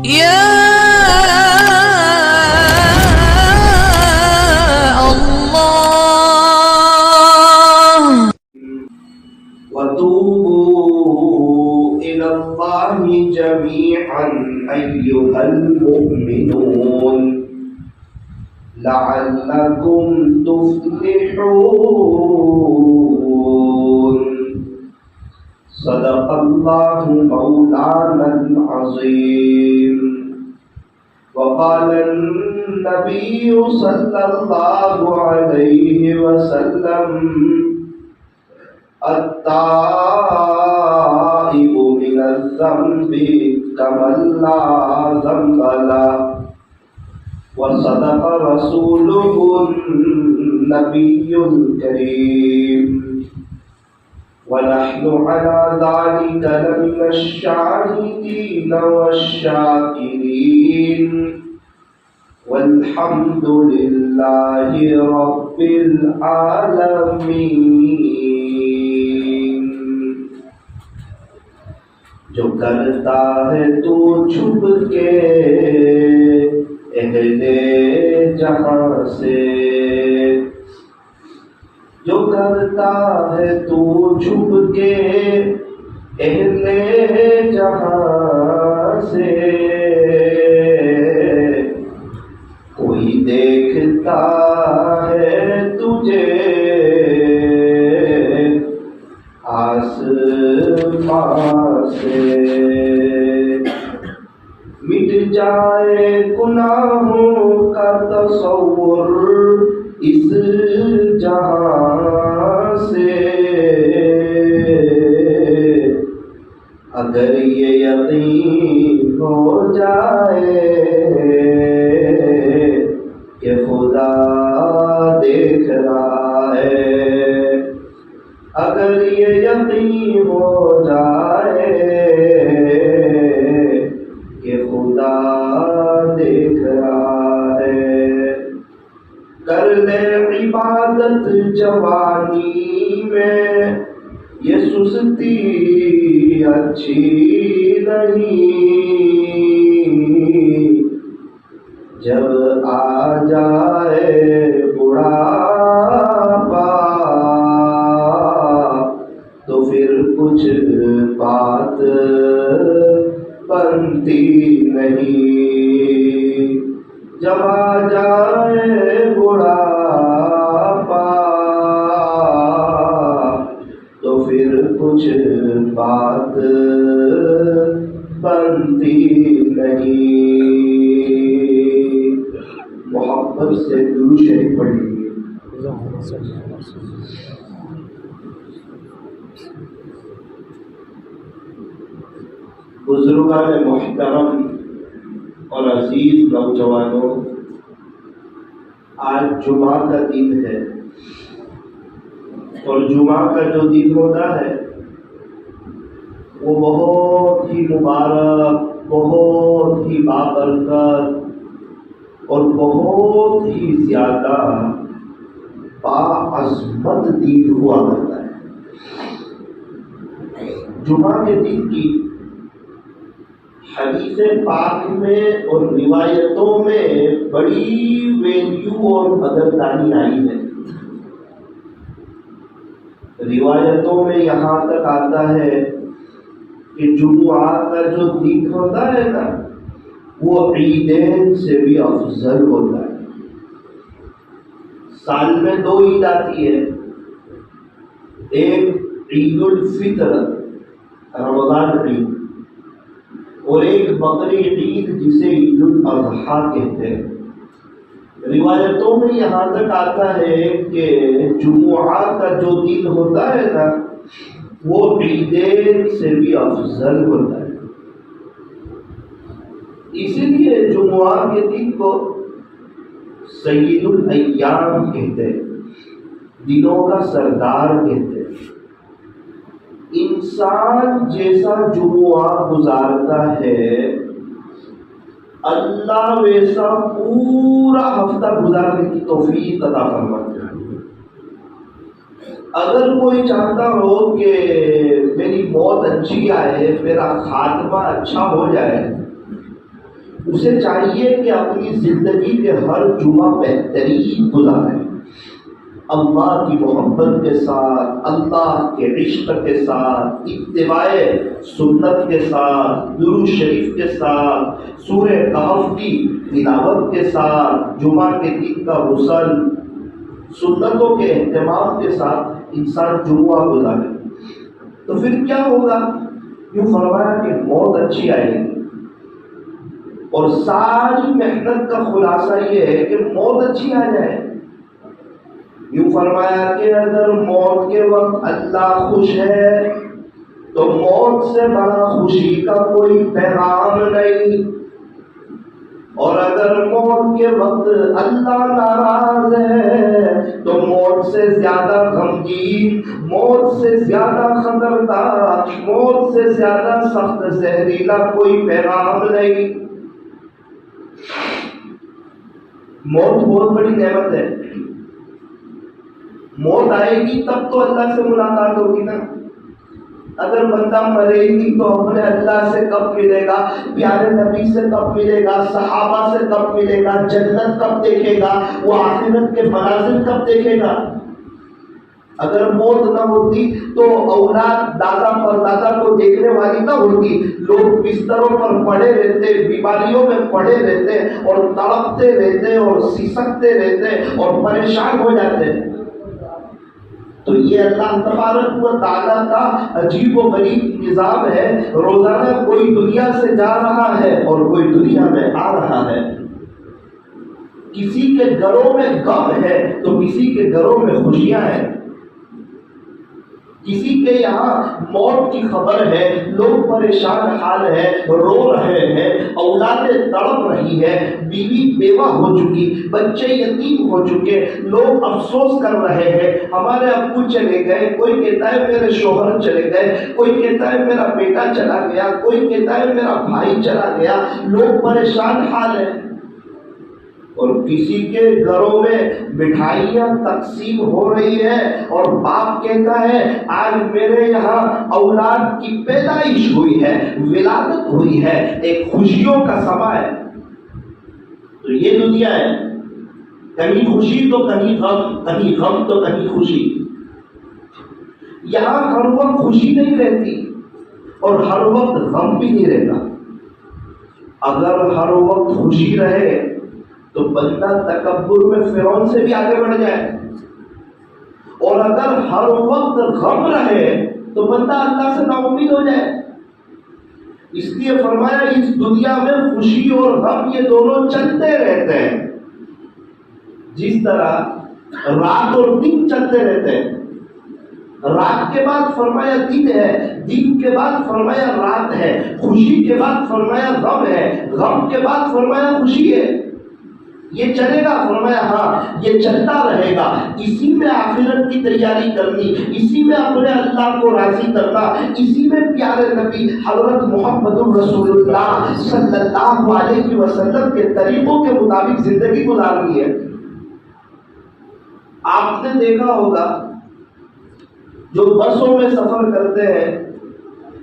يا الله وتوبوا إلى الله جميعا أيها المؤمنون لعلكم تفلحون صدق الله مولانا العظيم. وقال النبي صلى الله عليه وسلم التائب من الذنب كمن لا ذنب له وصدق رسوله النبي الكريم. ونحن على ذلك لمن الشاهدين والشاكرين والحمد لله رب العالمين. جو کرتا ہے تو چھپ کے اہل جہاں سے، جو کرتا ہے تو چھپ کے اہل جہاں سے، کوئی دیکھتا ہے تجھے آسمان سے. مٹ جائے گناہوں کا تصور اس جہاں سے، اگر یہ یقین ہو جائے کہ خدا دیکھ رہا ہے، اگر یہ یقین ہو جائے کہ خدا دیکھ رہا ہے، کر لے عبادت جوانی میں، یہ سستی اچھی نہیں، جب آ جائے بڑھاپا تو پھر کچھ بات بنتی نہیں، جب آ جائے بڑھاپا تو پھر کچھ بات بنتی نہیں. محبت سے درود شریف پڑھیے. بزرگان محترم اور عزیز نوجوانوں، آج جمعہ کا دن ہے، اور جمعہ کا جو دن ہوتا ہے وہ بہت ہی مبارک، بہت ہی بابرکت اور بہت ہی زیادہ باعظمت دن ہوا کرتا ہے. جمعہ کے دن کی حدیث پاک میں اور روایتوں میں بڑی ویلیو اور قدردانی آئی ہے. روایتوں میں یہاں تک آتا ہے کہ جمعہ کا جو دن ہوتا ہے نا، وہ عیدین سے بھی افضل ہوتا ہے. سال میں 2 عید آتی ہے، ایک عید الفطر رمضان عید، اور ایک بقرعید عید جسے عید الاضحیٰ کہتے ہیں. روایتوں میں یہاں تک آتا ہے کہ جمعہ کا جو دن ہوتا ہے نا، وہ عیدین سے بھی افضل ہوتا ہے. اسی لیے جمعہ کے دن کو سید الایام کہتے ہیں، دنوں کا سردار کہتے ہیں. انسان جیسا جمعہ گزارتا ہے، اللہ ویسا پورا ہفتہ گزارنے کی توفیق عطا فرماتا ہے. اگر کوئی چاہتا ہو کہ میری موت اچھی آئے، میرا خاتمہ اچھا ہو جائے، اسے چاہیے کہ اپنی زندگی کے ہر جمعہ بہترین گزارے، اللہ کی محبت کے ساتھ، اللہ کے عشق کے ساتھ، اتباع سنت کے ساتھ، درود شریف کے ساتھ، سورہ کہف کی تلاوت کے ساتھ، جمعہ کے دن کا غسل، سنتوں کے اہتمام کے ساتھ انسان جمعہ گزارے تو پھر کیا ہوگا؟ یوں فرمایا کہ موت اچھی آئے گی، اور ساری محنت کا خلاصہ یہ ہے کہ موت اچھی آ جائے۔ یوں فرمایا کہ اگر موت کے وقت اللہ خوش ہے تو موت سے بڑا خوشی کا کوئی پیغام نہیں، اور اگر موت کے وقت اللہ ناراض ہے تو موت سے زیادہ غمگین، موت سے زیادہ خطرناک، موت سے زیادہ سخت زہریلا کوئی پیغام نہیں۔ موت بہت بڑی نعمت ہے، موت آئے گی تب تو اللہ سے ملاقات ہوگی نا۔ اگر بندہ مرے گی تو اپنے اللہ سے کب ملے گا، پیارے نبی سے کب ملے گا، صحابہ سے کب ملے گا، جنت کب دیکھے گا، وہ آخرت کے مناظر کب دیکھے گا؟ اگر موت نہ ہوتی تو اولاد دادا پردادا کو دیکھنے والی نہ ہوتی، لوگ بستروں پر پڑے رہتے، بیماریوں میں پڑے رہتے اور تڑپتے رہتے اور سسکتے رہتے اور پریشان ہو جاتے۔ تو یہ اللہ تبارک و تعالیٰ کا عجیب و غریب نظام ہے، روزانہ کوئی دنیا سے جا رہا ہے اور کوئی دنیا میں آ رہا ہے۔ کسی کے گھروں میں غم ہے تو کسی کے گھروں میں خوشیاں ہیں، کسی کے یہاں موت کی خبر ہے، لوگ پریشان حال ہے، رو رہے ہیں، اولادیں تڑپ رہی ہے، بیوی بیوہ ہو چکی، بچے یتیم ہو چکے، لوگ افسوس کر رہے ہیں ہمارے ابو چلے گئے، کوئی کہتا ہے میرے شوہر چلے گئے، کوئی کہتا ہے میرا بیٹا چلا گیا، کوئی کہتا ہے میرا بھائی چلا گیا، لوگ پریشان حال ہیں۔ اور کسی کے گھروں میں مٹھائیاں تقسیم ہو رہی ہے اور باپ کہتا ہے آج میرے یہاں اولاد کی پیدائش ہوئی ہے، ولادت ہوئی ہے، ایک خوشیوں کا سما ہے۔ تو یہ دنیا ہے، کہیں خوشی تو کہیں غم، کہیں غم تو کہیں خوشی۔ یہاں ہر وقت خوشی نہیں رہتی اور ہر وقت غم بھی نہیں رہتا۔ اگر ہر وقت خوشی رہے تو بندہ تکبر میں فرعون سے بھی آگے بڑھ جائے، اور اگر ہر وقت غم رہے تو بندہ اللہ سے نا امید ہو جائے۔ اس لیے فرمایا اس دنیا میں خوشی اور غم یہ دونوں چلتے رہتے ہیں، جس طرح رات اور دن چلتے رہتے ہیں۔ رات کے بعد فرمایا دن ہے، دن کے بعد فرمایا رات ہے، خوشی کے بعد فرمایا غم ہے، غم کے بعد فرمایا خوشی ہے۔ یہ چلے گا، فرمایا ہاں یہ چلتا رہے گا، اسی میں آخرت کی تیاری کرنی، اسی میں اپنے اللہ کو راضی کرنا، اسی میں پیارے نبی حضرت محمد رسول اللہ صلی اللہ علیہ وسلم کے طریقوں کے مطابق زندگی گزارنی ہے۔ آپ نے دیکھا ہوگا جو بسوں میں سفر کرتے ہیں،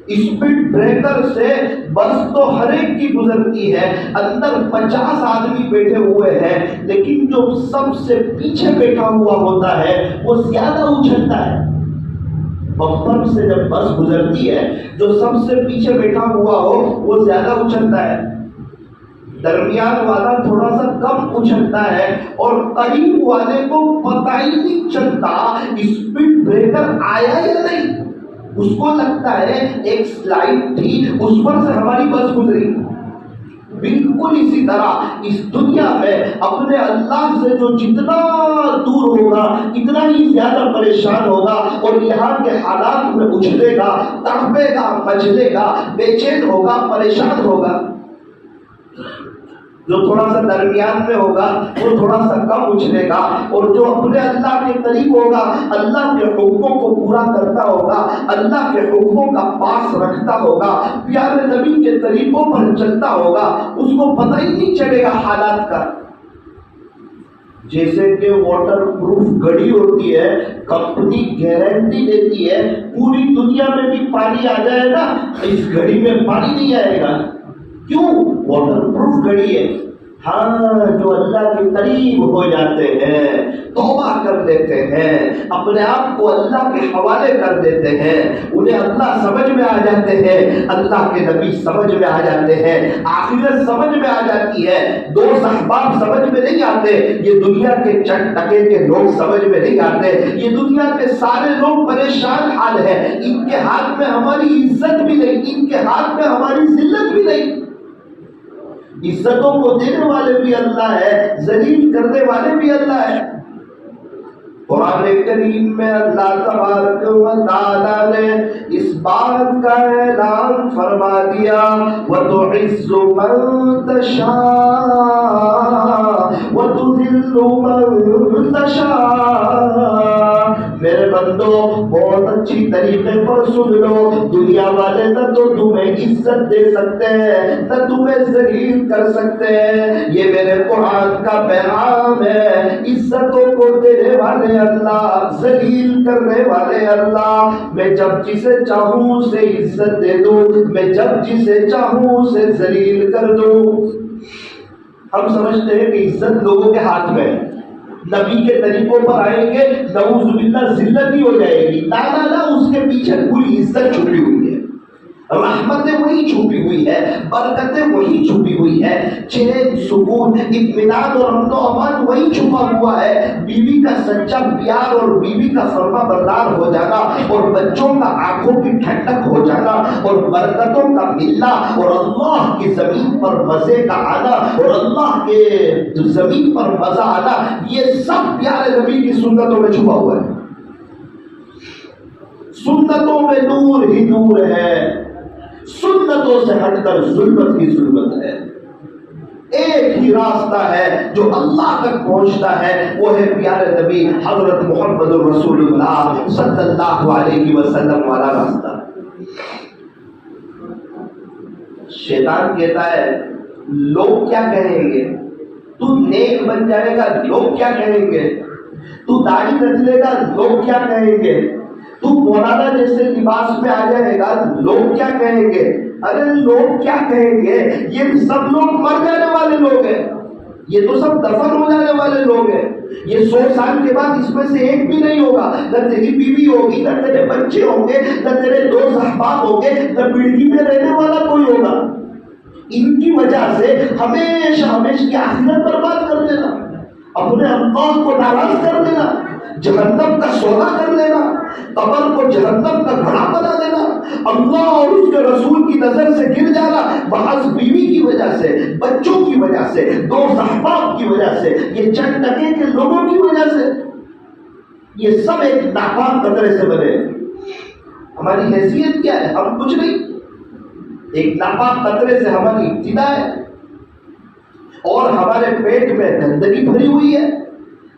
اسپیڈ بریکر سے بس تو ہر ایک کی گزرتی ہے، اندر 50 آدمی بیٹھے ہوئے ہیں، لیکن جو سب سے پیچھے بیٹھا ہوا ہوتا ہے وہ زیادہ اچھلتا ہے۔ بمپر سے جب بس گزرتی ہے جو سب سے پیچھے بیٹھا ہوا ہو وہ زیادہ اچھلتا ہے، درمیان والا تھوڑا سا کم اچھلتا ہے، اور قریب والے کو پتہ ہی نہیں چلتا اسپیڈ بریکر آیا یا نہیں۔ اس کو لگتا ہے ایک سلائڈ تھی اس پر سے ہماری بس گزری۔ بالکل اسی طرح اس دنیا میں اپنے اللہ سے جو جتنا دور ہوگا اتنا ہی زیادہ پریشان ہوگا، اور یہاں کے حالات میں اچھلے گا، تڑپے گا، مچلے گا، بے چین ہوگا، پریشان ہوگا۔ جو تھوڑا سا درمیان میں ہوگا وہ تھوڑا سا کم اچھلے گا، اور جو اپنے اللہ کے قریب ہوگا، اللہ کے حکموں کو پورا کرتا ہوگا، اللہ کے حکموں کا پاس رکھتا ہوگا، پیارے نبی کے طریقوں پر چلتا ہوگا، اس کو پتہ ہی نہیں چلے گا حالات کا۔ جیسے کہ واٹر پروف گھڑی ہوتی ہے، کمپنی گارنٹی دیتی ہے پوری دنیا میں بھی پانی آ جائے گا اس گھڑی میں پانی نہیں آئے گا، کیوں؟ واٹر پروف گھڑی ہے. ہاں جو اللہ کے قریب ہو جاتے ہیں، توبہ کر لیتے ہیں، اپنے آپ کو اللہ کے حوالے کر دیتے ہیں، انہیں اللہ سمجھ میں آ جاتے ہیں، اللہ کے نبی سمجھ میں آ جاتے ہیں، آخرت سمجھ میں آ جاتی ہے. دوست احباب سمجھ میں نہیں آتے، یہ دنیا کے چند ٹکے کے لوگ سمجھ میں نہیں آتے، یہ دنیا کے سارے لوگ پریشان حال ہیں. ان کے ہاتھ میں ہماری عزت بھی نہیں، ان کے ہاتھ میں ہماری ذلت بھی نہیں. عزتوں کو دینے والے بھی اللہ ہے، ذلیل کرنے والے بھی اللہ ہے. قرآن کریم میں اللہ تبارک و تعالی نے اس بات کا اعلان فرما دیا، وَتُعِزُّ مَن تَشَاءُ وَتُذِلُّ مَن تَشَاءُ. میرے بندو بہت اچھی طریقے پر سن لو، دنیا والے نہ تو تمہیں عزت دے سکتے ہیں، نہ تمہیں ذلیل کر سکتے ہیں. یہ میرے قرآن کا پیغام ہے. عزتوں کو دینے والے اللہ، ذلیل کرنے والے اللہ. میں جب جسے چاہوں اسے عزت دے دوں، میں جب جسے چاہوں اسے ذلیل کر دوں. ہم سمجھتے ہیں کہ عزت لوگوں کے ہاتھ میں ہے، نبی کے طریقوں پر آئیں گے نعوذ باللہ ذلت ہی ہو جائے گی. لا لا لا، اس کے پیچھے پوری عزت چھپی ہوئی ہے، رحمتیں وہی چھپی ہوئی ہے، برکتیں وہی چھپی ہوئی ہے، چین سکون اطمینان اور امن و امان وہی چھپا ہوا ہے. بیوی کا سچا پیار اور بیوی کا فرما بردار ہو جانا، اور بچوں کا آنکھوں کی ٹھنڈک ہو جانا، اور برکتوں کا ملنا، اور اللہ کی زمین پر مزے کا آنا، اور اللہ کے زمین پر مزہ آنا، یہ سب پیارے نبی کی سنتوں میں چھپا ہوا ہے. سنتوں میں نور ہی نور ہے، سنتوں سے ہٹ کر ظلمت ہی ظلمت ہے. ایک ہی راستہ ہے جو اللہ تک پہنچتا ہے، وہ ہے پیارے نبی حضرت محمد رسول اللہ صلی اللہ علیہ وسلم والا راستہ. شیطان کہتا ہے لوگ کیا کہیں گے، تو نیک بن جائے گا لوگ کیا کہیں گے، تو داڑھی رکھ لے گا لوگ کیا کہیں گے، تو مولانا جیسے لباس میں آ جائے گا لوگ کیا کہیں گے. ارے لوگ کیا کہیں گے، یہ سب لوگ مر جانے والے لوگ ہیں، یہ تو سب دفن ہو جانے والے لوگ ہیں. یہ 100 سال کے بعد اس میں سے ایک بھی نہیں ہوگا، نہ تیری بیوی ہوگی، نہ تیرے بچے ہوں گے، نہ تیرے دوست احباب ہوں گے، نہ پیڑھی میں رہنے والا کوئی ہوگا. ان کی وجہ سے ہمیشہ ہمیشہ کی آخرت برباد کر دینا، اپنے اللہ کو ناراض کر دینا، جہنم کا سودا کر لینا، قبر کو جہنم کا گھڑا بنا دینا، اللہ اور اس کے رسول کی نظر سے گر جانا محض بیوی کی وجہ سے، بچوں کی وجہ سے، دوست احباب کی وجہ سے، یہ چند ٹکے کے لوگوں کی وجہ سے. یہ سب ایک ناپاک قطرے سے بنے. ہماری حیثیت کیا ہے؟ ہم کچھ نہیں. ایک ناپاک قطرے سے ہماری ابتدا ہے، اور ہمارے پیٹ میں گندگی بھری ہوئی ہے.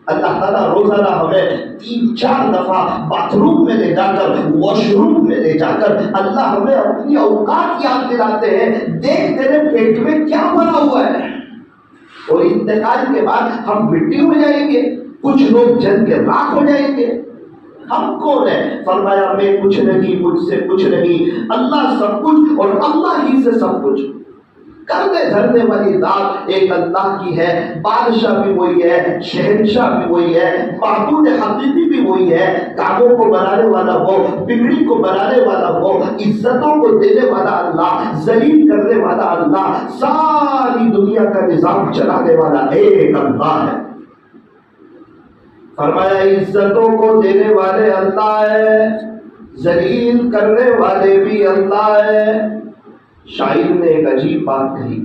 اللہ تعالیٰ روزانہ ہمیں 3-4 دفعہ باتھ روم میں لے جا کر، واش روم میں لے جا کر اللہ ہمیں اپنی اوقات یاد دلاتے ہیں. دیکھ تیرے پیٹ میں کیا بنا ہوا ہے. اور انتقال کے بعد ہم مٹی ہو جائیں گے، کچھ لوگ جل کے راکھ ہو جائیں گے. ہم کون ہیں؟ فرمایا میں کچھ نہیں، مجھ سے کچھ نہیں، اللہ سب کچھ اور اللہ ہی سے سب کچھ. کرنے دھرنے والی ذات ایک اللہ کی ہے، بادشاہ بھی وہی ہے، شہنشاہ بھی وہی ہے، معبود حقیقی بھی وہی ہے. کاموں کو بنانے والا وہ، بگڑی کو بنانے والا وہ، عزتوں کو دینے والا اللہ، ذلیل کرنے والا اللہ، ساری دنیا کا نظام چلانے والا ایک اللہ ہے. فرمایا عزتوں کو دینے والے اللہ ہے، ذلیل کرنے والے بھی اللہ ہے. شاعر نے ایک عجیب بات کہی.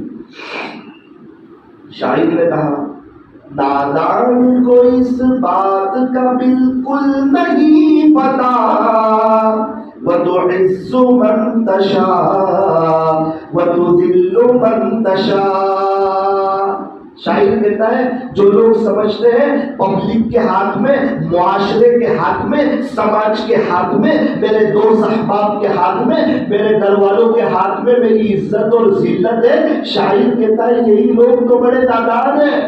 شاعر نے کہا نادان کو اس بات کا بالکل نہیں پتا، وَتُعِزُّ مَن تَشَاءُ وَتُذِلُّ مَن تَشَاءُ. شاعر کہتا ہے جو لوگ سمجھتے ہیں پبلک کے ہاتھ میں، معاشرے کے ہاتھ میں، سماج کے ہاتھ میں، میرے دوست احباب کے ہاتھ میں، میرے گھر والوں کے ہاتھ میں میری عزت اور ذلت ہے، شاعر کہتا ہے یہی لوگ تو بڑے نادان ہیں.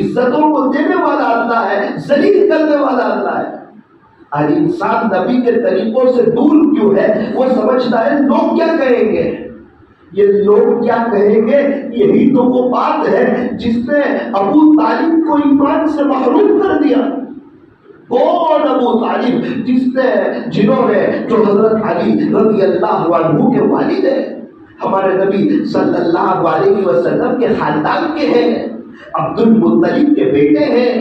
عزتوں کو دینے والا اللہ ہے، ذلیل کرنے والا اللہ ہے. اور انسان نبی کے طریقوں سے دور کیوں ہے؟ وہ سمجھتا ہے لوگ کیا کہیں گے. یہ لوگ کیا کہیں گے؟ یہی تو وہ بات ہے جس نے ابو طالب کو ایمان سے محروم کر دیا۔ کون ابو طالب؟ جنہوں نے جو حضرت علی رضی اللہ عنہ کے والد ہیں، ہمارے نبی صلی اللہ علیہ وسلم کے خاندان کے ہیں، عبد المطلب کے بیٹے ہیں،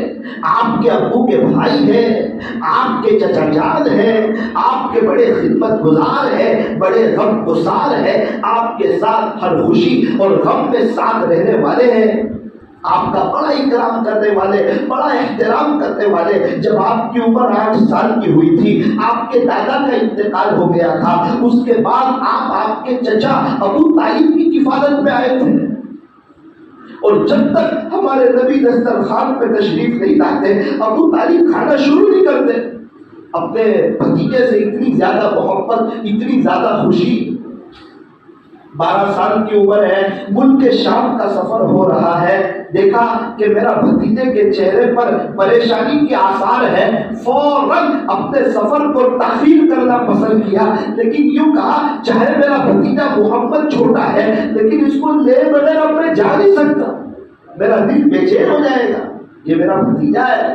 آپ کے ابو کے بھائی ہیں، آپ کے چچا جان ہیں، آپ کے بڑے خدمت گزار ہیں، بڑے غم گسار ہیں، آپ کے ساتھ ہر خوشی اور غم میں ساتھ رہنے والے ہیں، آپ کا بڑا اکرام کرنے والے، بڑا احترام کرنے والے۔ جب آپ کی عمر 8 سال کی ہوئی تھی، آپ کے دادا کا انتقال ہو گیا تھا، اس کے بعد آپ کے چچا ابو طالب کی کفالت میں آئے تھے، اور جب تک ہمارے نبی دسترخوان پہ تشریف نہیں لاتے، ابو طالب کھانا شروع نہیں کرتے۔ اپنے بھتیجے سے اتنی زیادہ محبت، اتنی زیادہ خوشی۔ 12 سال کی عمر ہے، ملک شام کا سفر ہو رہا ہے، دیکھا کہ میرا بھتیجے کے چہرے پر پریشانی کے آثار ہیں، فوراً اپنے سفر کو تاخیر کرنا پسند کیا، لیکن یوں کہا چاہے میرا بھتیجا محمد چھوٹا ہے لیکن اس کو لے بغیر اب میں جا نہیں سکتا، میرا دل بے چین ہو جائے گا، یہ میرا بھتیجا ہے۔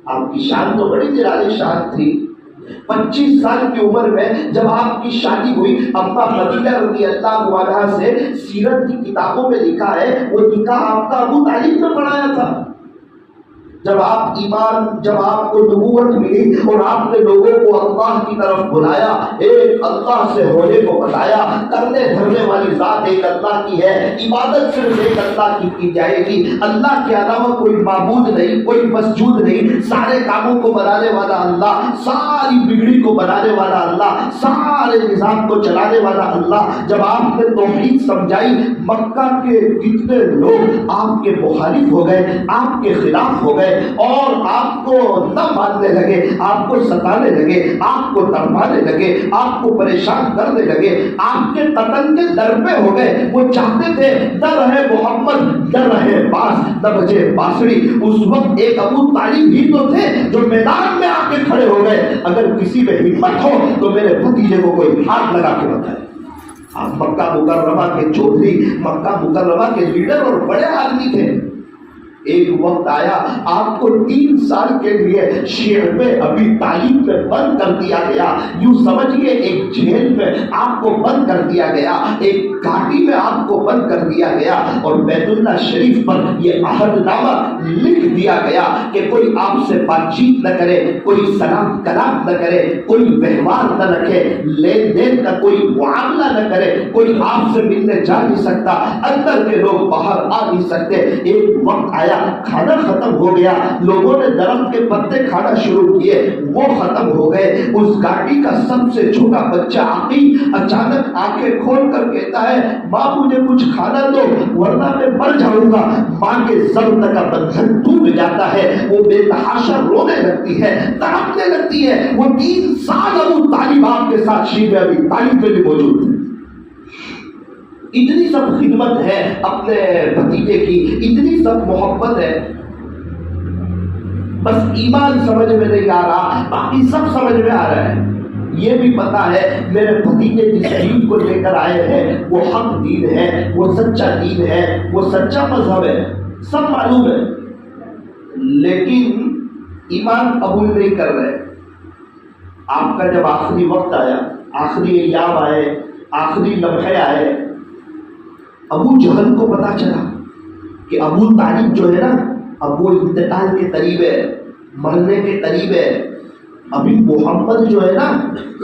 آپ کی شان تو بڑی نرالی شان تھی۔ 25 سال کی عمر میں جب آپ کی شادی ہوئی، اماں خدیجہ رضی اللہ عنہا سے سیرت کی کتابوں میں لکھا ہے وہ نکاح آپ کا ابو طالب نے پڑھایا تھا۔ جب آپ کو نبوت ملی اور آپ نے لوگوں کو اللہ کی طرف بلایا، ایک اللہ سے ہونے کو بتایا، کرنے دھرنے والی ذات ایک اللہ کی ہے، عبادت صرف ایک اللہ کی جائے گی، اللہ کے علاوہ کوئی معبود نہیں، کوئی مسجود نہیں، سارے کاموں کو بنانے والا اللہ، ساری بگڑی کو بنانے والا اللہ، سارے نظام کو چلانے والا اللہ۔ جب آپ نے توحید سمجھائی، مکہ کے کتنے لوگ آپ کے مخالف ہو گئے، آپ کے خلاف ہو گئے، اور آپ کو نہ ماننے لگے، آپ کو ستانے لگے، آپ کو تڑپانے لگے، آپ کو پریشان کرنے لگے، آپ کے قتل کے در پہ ہو گئے۔ وہ چاہتے تھے نہ رہے محمد، نہ رہے باس، نہ بجے بانسری۔ اس وقت ایک ابو طالب ہی تو تھے جو میدان میں آ کے کھڑے ہو گئے، اگر کسی میں ہمت ہو تو میرے بھتیجے کو کوئی ہاتھ لگا کے بتائے۔ آپ مکہ مکرمہ کے چودھری، مکہ مکرمہ کے لیڈر اور بڑے آدمی تھے۔ ایک وقت آیا آپ کو 3 سال کے لیے شعب ابی طالب میں بند کر دیا گیا، یوں سمجھئے ایک جیل میں آپ کو بند کر دیا گیا، ایک گھاٹی میں آپ کو بند کر دیا گیا، اور بیت اللہ شریف پر یہ عہد نامہ لکھ دیا گیا کہ کوئی آپ سے بات چیت نہ کرے، کوئی سلام کلام نہ کرے، کوئی ویوہار نہ رکھے، لین دین کا کوئی معاملہ نہ کرے، کوئی آپ سے ملنے جا نہیں سکتا، اندر کے لوگ باہر آ نہیں سکتے۔ ایک وقت آیا کھانا ختم ہو گیا، لوگوں نے درخت کے پتے کھانا شروع کیے، وہ ختم ہو گئے۔ اس گاڑی کا سب سے چھوٹا بچہ عقیل اچانک آنکھیں کھول کر کہتا ہے ماں مجھے کچھ کھانا دو ورنہ میں مر جاؤں گا۔ ماں کے ضرورت کا بندھن ٹوٹ جاتا ہے، وہ بے تحاشا رونے لگتی ہے، تڑپنے لگتی ہے۔ وہ 3 سال ابو طالب آپ کے ساتھ شیب ابی طالب میں بھی موجود تھے۔ اتنی سب خدمت ہے اپنے بھتیجے کی، اتنی سب محبت ہے، بس ایمان سمجھ میں نہیں آ رہا، باقی سب سمجھ میں آ رہا ہے۔ یہ بھی پتا ہے میرے بھتیجے جس دین کو لے کر آئے ہیں وہ حق دین ہے، وہ سچا دین ہے، وہ سچا مذہب ہے، سب معلوم ہے، لیکن ایمان قبول نہیں کر رہے۔ آپ کا جب آخری وقت آیا، آخری ایام آئے، آخری لمحے آئے، ابو جہل کو پتا چلا کہ ابو طالب جو ہے نا اب وہ انتقال کے قریب ہے، مرنے کے قریب ہے، ابھی محمد جو ہے نا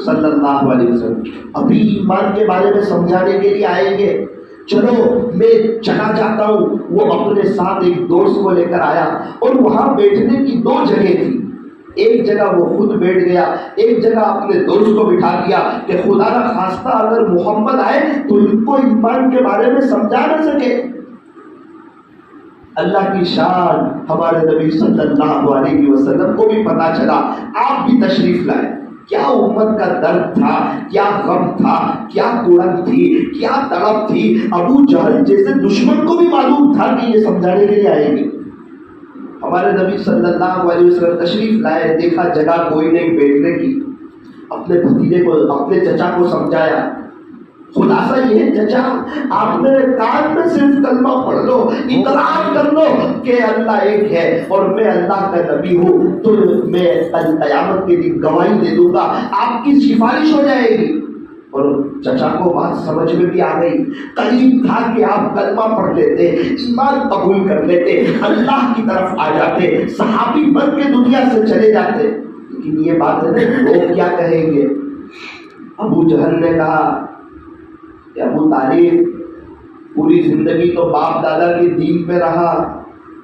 صلی اللہ علیہ وسلم ابھی ایمان کے بارے میں سمجھانے کے لیے آئیں گے، چلو میں چلا جاتا ہوں۔ وہ اپنے ساتھ ایک دوست کو لے کر آیا، اور وہاں بیٹھنے کی 2 جگہ تھی، ایک جگہ وہ خود بیٹھ گیا، ایک جگہ اپنے دوست کو بٹھا دیا کہ خدا نہ خواستہ اگر محمد آئے تو ان کو ایمان کے بارے میں سمجھا نہ سکے۔ اللہ کی شان ہمارے نبی صلی اللہ علیہ وسلم کو بھی پتا چلا، آپ بھی تشریف لائے۔ کیا امت کا درد تھا، کیا غم تھا، کیا کڑن تھی، کیا تڑپ تھی۔ ابو جہل جیسے دشمن کو بھی معلوم تھا کہ یہ سمجھانے کے لیے آئیں گے۔ ہمارے نبی صلی اللہ علیہ وسلم تشریف لائے، دیکھا جگہ کوئی نہیں بیٹھنے کی، اپنے بھتیجے کو، اپنے چچا کو سمجھایا، خلاصہ یہ ہے چچا، آپ میرے کان میں صرف کلمہ پڑھ لو، اقرار کر لو کہ اللہ ایک ہے اور میں اللہ کا نبی ہوں، تو میں کل قیامت کے دن گواہی دے دوں گا، آپ کی سفارش ہو جائے گی۔ اور چچا کو بات سمجھ میں بھی آ گئی، قریب تھا کہ آپ کلمہ پڑھ لیتے، ایمان قبول کر لیتے، اللہ کی طرف آ جاتے، صحابی بن کے دنیا سے چلے جاتے۔ لیکن یہ بات ہے نا، لوگ کیا کہیں گے؟ ابو جہل نے کہا کہ ابو طالب پوری زندگی تو باپ دادا کے دین پہ رہا،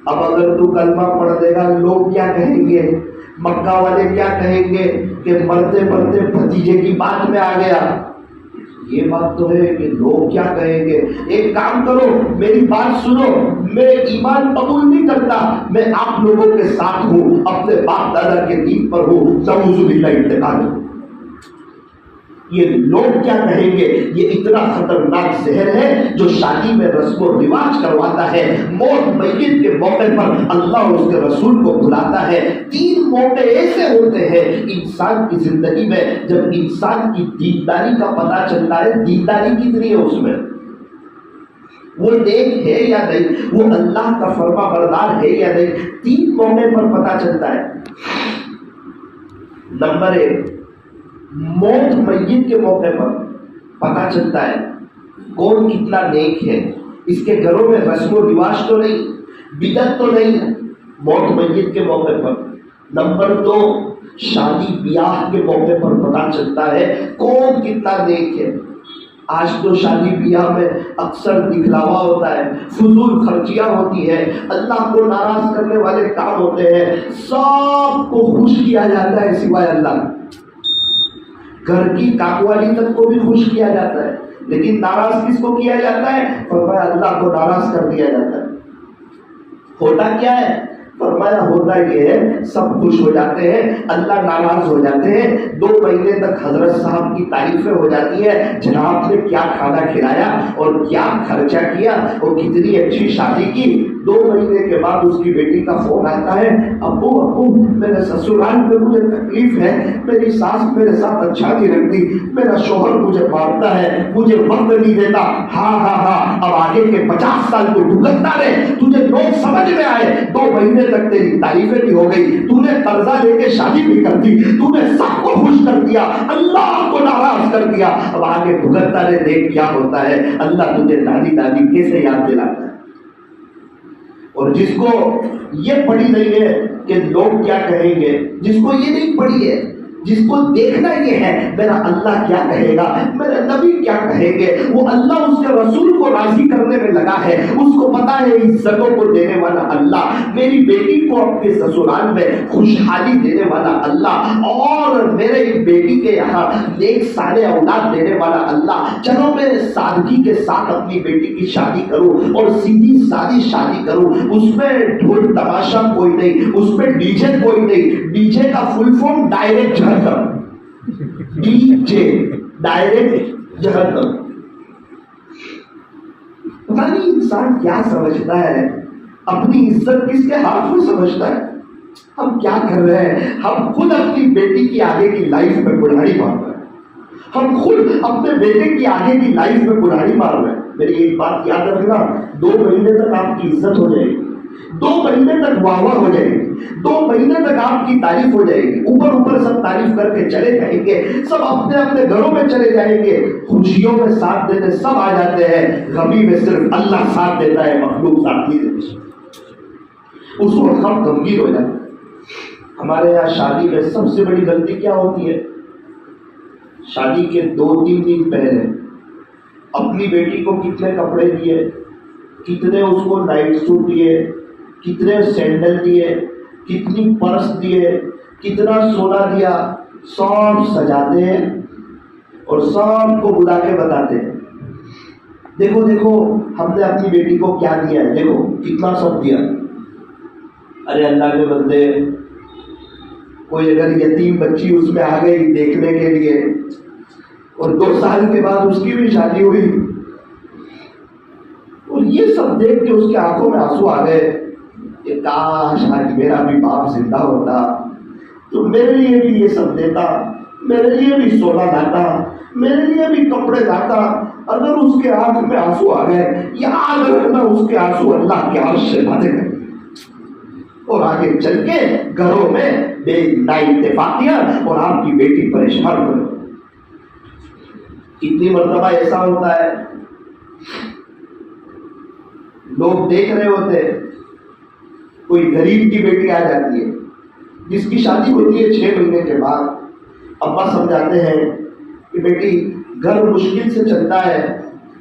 اب اگر تو کلمہ پڑھ دے گا لوگ کیا کہیں گے؟ مکہ والے کیا کہیں گے کہ مرتے مرتے بھتیجے کی بات میں آ گیا؟ یہ بات تو ہے کہ لوگ کیا کہیں گے۔ ایک کام کرو، میری بات سنو، میں ایمان قبول نہیں کرتا، میں آپ لوگوں کے ساتھ ہوں، اپنے باپ دادا کے دین پر ہوں، نعوذ باللہ انتقال۔ یہ لوگ کیا کہیں گے؟ یہ اتنا خطرناک زہر ہے جو شادی میں رسم و رواج کرواتا ہے، موت میت کے موقع پر اللہ اور اس کے رسول کو بلاتا ہے۔ تین موقع ایسے ہوتے ہیں انسان کی زندگی میں جب انسان کی دینداری کا پتہ چلتا ہے، دینداری کتنی ہے اس میں، وہ نیک ہے یا نہیں، وہ اللہ کا فرما بردار ہے یا نہیں، تین موقع پر پتہ چلتا ہے۔ نمبر 1، موت میت کے موقع پر پتہ چلتا ہے کون کتنا نیک ہے، اس کے گھروں میں رسم و رواج تو نہیں، بدعت تو نہیں ہے، موت میت کے موقع پر۔ نمبر 2، شادی بیاہ کے موقع پر پتہ چلتا ہے کون کتنا نیک ہے۔ آج تو شادی بیاہ میں اکثر دکھلاوا ہوتا ہے، فضول خرچیاں ہوتی ہے، اللہ کو ناراض کرنے والے کام ہوتے ہیں، سب کو خوش کیا جاتا ہے سوائے اللہ۔ گھر کی کاکوالی تک کو بھی خوش کیا جاتا ہے، لیکن ناراض کس کو کیا جاتا ہے؟ فرمایا اللہ کو ناراض کر دیا جاتا ہے۔ ہوتا کیا ہے؟ فرمایا ہوتا یہ ہے سب خوش ہو جاتے ہیں، اللہ ناراض ہو جاتے ہیں۔ 2 مہینے تک حضرت صاحب کی تعریفیں ہو جاتی ہے، جناب نے کیا کھانا کھلایا اور کیا خرچہ کیا اور کتنی اچھی شادی کی۔ 2 مہینے کے بعد اس کی بیٹی کا فون آتا ہے، ابو میرے سسرال میں مجھے تکلیف ہے، میری ساس میرے ساتھ اچھا نہیں رکھتی، میرا شوہر مجھے مارتا ہے، مجھے وقت نہیں دیتا۔ ہاں اب آگے کے 50 سال تو بھگتتا رہے، تجھے لوگ سمجھ میں آئے، 2 مہینے تک تیری تعریفیں بھی ہو گئی، تو نے قرضہ لے کے شادی بھی کر دی، تو نے سب کو خوش کر دیا، اللہ کو ناراض کر دیا، اب آگے بھگتتا رہے، دیکھ کیا ہوتا ہے۔ اللہ تجھے دادی کیسے یاد دلاتا ہے۔ اور جس کو یہ پڑھی نہیں ہے کہ لوگ کیا کہیں گے، جس کو یہ نہیں پڑھی ہے، جس کو دیکھنا یہ ہے میرا اللہ کیا کہے گا، میرے نبی کیا کہیں گے، وہ اللہ اس کے رسول کو راضی کرنے میں لگا ہے، اس کو پتا ہے عزتوں کو دینے والا اللہ، میری بیٹی کو اپنے سسرال میں خوشحالی دینے والا اللہ، اور میرے بیٹی کے یہاں نیک صالح اولاد دینے والا اللہ۔ چلو میں سادگی کے ساتھ اپنی بیٹی کی شادی کروں اور سیدھی سادی شادی کروں، اس میں ڈھول تماشا کوئی نہیں، اس میں ڈی جے کوئی نہیں، ڈی جے کا فل فارم ڈائریکٹ جہنم، ڈی جے ڈائریکٹ جہنم۔ پتہ نہیں انسان کیا سمجھتا ہے، اپنی عزت کس کے ہاتھ میں سمجھتا ہے۔ ہم کیا کر رہے ہیں؟ ہم خود اپنی بیٹی کی آگے کی لائف میں کڑھائی مار رہے ہیں، ہم خود اپنے بیٹے کی آگے کی لائف میں کڑھائی مار رہے ہیں۔ میری ایک بات یاد رکھنا، 2 مہینے تک آپ کی عزت ہو جائے گی، 2 مہینے تک واہ واہ ہو جائے گی، 2 مہینے تک آپ کی تعریف ہو جائے گی، اوپر سب تعریف کر کے چلے جائیں گے، سب اپنے اپنے گھروں میں چلے جائیں گے، خوشیوں میں ساتھ دینے سب آ جاتے ہیں، غمی میں صرف اللہ ساتھ دیتا ہے، مخلوق ساتھ نہیں دیتی۔ اس وقت ہم غمگین ہو جاتے ہیں۔ ہمارے یہاں شادی میں سب سے بڑی غلطی کیا ہوتی ہے؟ شادی کے 2-3 دن پہلے اپنی بیٹی کو کتنے کپڑے دیے، کتنے اس کو نائٹ سوٹ دیے، کتنے سینڈل دیے، کتنی پرس دیے، کتنا سونا دیا، سب سجاتے ہیں اور سب کو بلا کے بتاتے ہیں، دیکھو ہم نے اپنی بیٹی کو کیا دیا ہے، دیکھو کتنا سب دیا۔ ارے اللہ کے بندے، کوئی اگر یتیم بچی اس میں آ گئی دیکھنے کے لیے اور 2 سال کے بعد اس کی بھی شادی ہوئی اور یہ سب دیکھ کے اس کی آنکھوں میں آنسو آ گئے کہ کاش آج میرا بھی باپ زندہ ہوتا تو میرے لیے بھی یہ سب دیتا، میرے لیے بھی سونا لاتا، میرے لیے بھی کپڑے لاتا، اگر اس کے آنکھ میں آنسو آ گئے یاد رکھنا اس کے آنسو اللہ کے عرش سے باتیں کریں اور آگے چل کے گھروں میں بے اتفاقیاں اور آپ کی بیٹی پریشان ہو. کتنی مرتبہ ایسا ہوتا ہے لوگ دیکھ رہے ہوتے ہیں کوئی غریب کی بیٹی آ جاتی ہے جس کی شادی ہوتی ہے 6 مہینے کے بعد. ابا سمجھاتے ہیں کہ بیٹی گھر مشکل سے چلتا ہے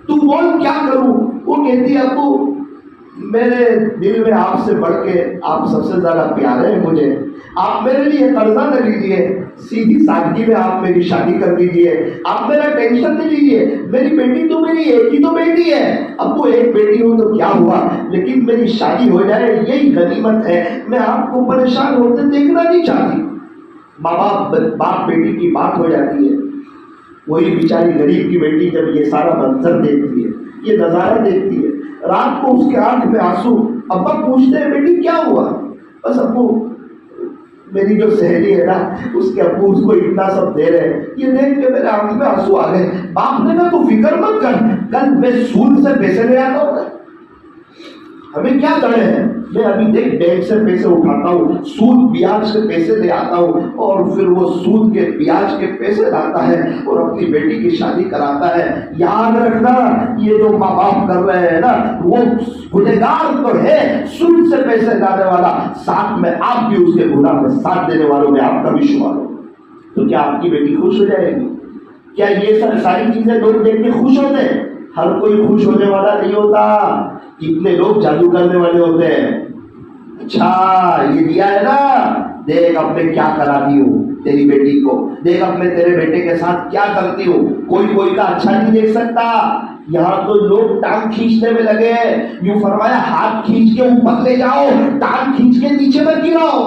تو بول کیا کروں. وہ کہتی ہے ابو میرے دل میں آپ سے بڑھ کے آپ سب سے زیادہ پیارے ہیں مجھے, آپ میرے لیے قرضہ نہ لیجیے, سیدھی سادگی میں آپ میری شادی کر دیجیے, آپ میرا ٹینشن نہیں لیجیے, میری بیٹی تو میری ایک ہی تو بیٹی ہے. اب وہ ایک بیٹی ہوں تو کیا ہوا لیکن میری شادی ہو جائے یہی غنیمت ہے, میں آپ کو پریشان ہوتے دیکھنا نہیں چاہتی. باپ بیٹی کی بات ہو جاتی ہے. وہی بیچاری غریب کی بیٹی جب یہ سارا منظر دیکھتی ہے یہ نظارہ دیکھتی ہے رات کو اس کے آنکھ میں آنسو. ابا پوچھتے ہیں بیٹی کیا ہوا؟ بس ابو میری جو سہیلی ہے نا اس کے ابو اس کو اتنا سب دے رہے ہیں یہ دیکھ کے میرے آنکھ میں آنسو آ گئے. باپ نے کہا تو فکر مت کر, کل میں سود سے پیسے لے آتا ہوں. ہمیں کیا کرے ہیں, میں ابھی دیکھ بینک سے پیسے اٹھاتا ہوں, سود بیاج سے پیسے لے آتا ہوں اور پھر وہ سود کے بیاج کے پیسے لاتا ہے اور اپنی بیٹی کی شادی کراتا ہے. یاد رکھنا یہ جو ماں باپ کر رہے ہیں نا وہ گنہگار تو ہے, سود سے پیسے لانے والا, ساتھ میں آپ بھی اس کے گناہ میں ساتھ دینے والوں میں آپ کا بھی شمار ہو. تو کیا آپ کی بیٹی خوش ہو جائے گی؟ کیا یہ ساری چیزیں لوگ دیکھ کے خوش ہوتے ہیں؟ ہر کوئی خوش ہونے والا نہیں ہوتا. کتنے لوگ جادو کرنے والے ہوتے ہیں. اچھا یہ دیا ہے نا, دیکھ اب میں کیا کراتی ہوں تیری بیٹی کو, دیکھ اب میں تیرے بیٹے کے ساتھ کیا کرتی ہوں. کوئی کا اچھا نہیں دیکھ سکتا. یہاں تو لوگ ٹانگ کھینچنے میں لگے ہیں. یوں فرمایا ہاتھ کھینچ کے اوپر لے جاؤ, ٹانگ کھینچ کے نیچے مت گراؤ.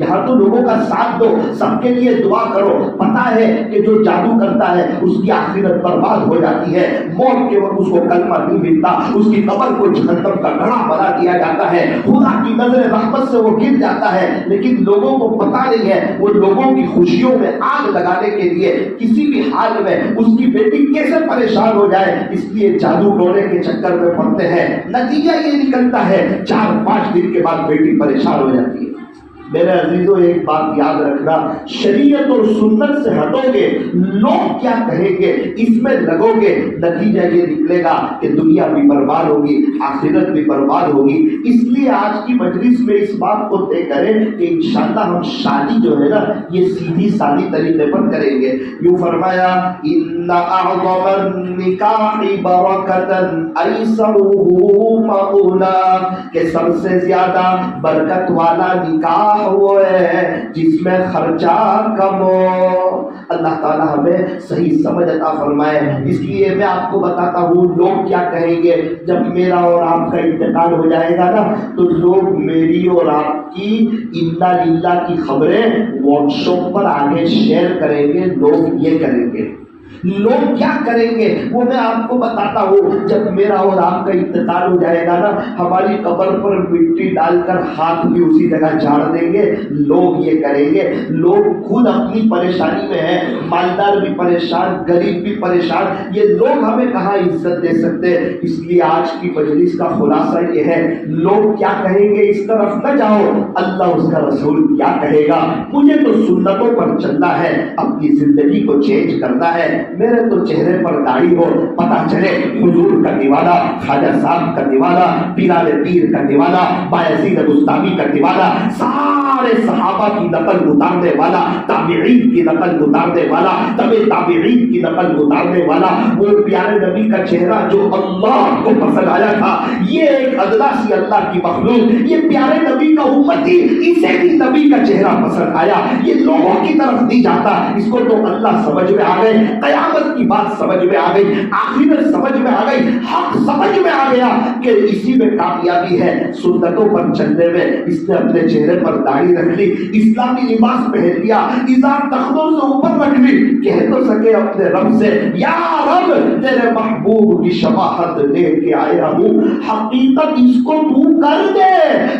یہاں تو لوگوں کا ساتھ دو, سب کے لیے دعا کرو. پتا ہے کہ جو جادو کرتا ہے اس کی آخرت برباد ہو جاتی ہے. موت کے وقت اس کو کلمہ نہیں ملتا, اس کی قبر کو جہنم کا گڑھا بنا دیا جاتا ہے, خدا کی نظر رحمت سے وہ گر جاتا ہے. لیکن لوگوں کو پتا نہیں ہے وہ لوگوں کی خوشیوں میں آگ لگانے کے لیے کسی بھی حال میں اس کی بیٹی کیسے پریشان ہو جائے اس لیے جادو ٹونے کے چکر میں پڑتے ہیں. نتیجہ یہ نکلتا ہے 4-5 دن کے بعد بیٹی پریشان ہو جاتی ہے. میرے عزیزوں ایک بات یاد رکھنا, شریعت اور سنت سے ہٹو گے لوگ کیا کہیں گے اس میں لگو گے, نتیجہ یہ نکلے گا کہ دنیا بھی برباد ہوگی آخرت بھی برباد ہوگی. اس لیے آج کی مجلس میں اس بات کو طے کریں کہ انشاءاللہ ہم شادی جو ہے نا یہ سیدھی سادی طریقے پر کریں گے. یوں فرمایا ان اعظم النکاح برکتا ایسرہ مؤنا, کہ سب سے زیادہ برکت والا نکاح وہ ہے جس میں خرچہ کم ہو. اللہ تعالیٰ ہمیں صحیح سمجھ عطا فرمائے. اس لیے میں آپ کو بتاتا ہوں لوگ کیا کہیں گے جب میرا اور آپ کا انتقال ہو جائے گا نا تو لوگ میری اور آپ کی انا للہ کی خبریں واٹس ایپ پر آگے شیئر کریں گے. لوگ یہ کریں گے, لوگ کیا کریں گے وہ میں آپ کو بتاتا ہوں. جب میرا اور آپ کا انتقال ہو جائے گا نا ہماری قبر پر مٹی ڈال کر ہاتھ بھی اسی جگہ جھاڑ دیں گے. لوگ یہ کریں گے. لوگ خود اپنی پریشانی میں ہیں, مالدار بھی پریشان, غریب بھی پریشان. یہ لوگ ہمیں کہاں عزت دے سکتے. اس لیے آج کی مجلس کا خلاصہ یہ ہے لوگ کیا کہیں گے اس طرف نہ جاؤ, اللہ اس کا رسول کیا کہے گا. مجھے تو سنتوں پر چلنا ہے, اپنی زندگی کو چینج کرنا ہے. میرے تو چہرے پر داڑھی ہو, پتہ چلے حضور کا دیوانہ, خواجہ صاحب کا دیوانہ, پیران پیر کا دیوانہ, بایزید بستامی کا دیوانہ, سارے صحابہ کی نقل اتارنے والا, تابعین کی نقل اتارنے والا, تابعین کی نقل اتارنے والا, وہ پیارے نبی کا چہرہ جو اللہ کو پسند آیا تھا. یہ ایک ادنا سی اللہ کی مخلوق, یہ پیارے نبی کا امتی, اسے بھی نبی کا چہرہ پسند آیا. یہ لوگوں کی طرف نہیں جاتا. اس کو تو اللہ سمجھ میں آ گئے, قیامت کی بات سمجھ میں آ گئی, آخرت سمجھ میں آ گئی, حق سمجھ میں آ گیا کہ اسی میں کامیابی ہے. سنتوں پر چلنے میں اس نے اپنے چہرے پر داڑھی رکھ لی, اسلامی لباس پہن لیا, ازار تختوں سے اوپر رکھ لی, کہہ تو سکے اپنے رب سے یا رب تیرے محبوب کی شفاعت لے کے آیا ہوں, حقیقت اس کو تو کر دے,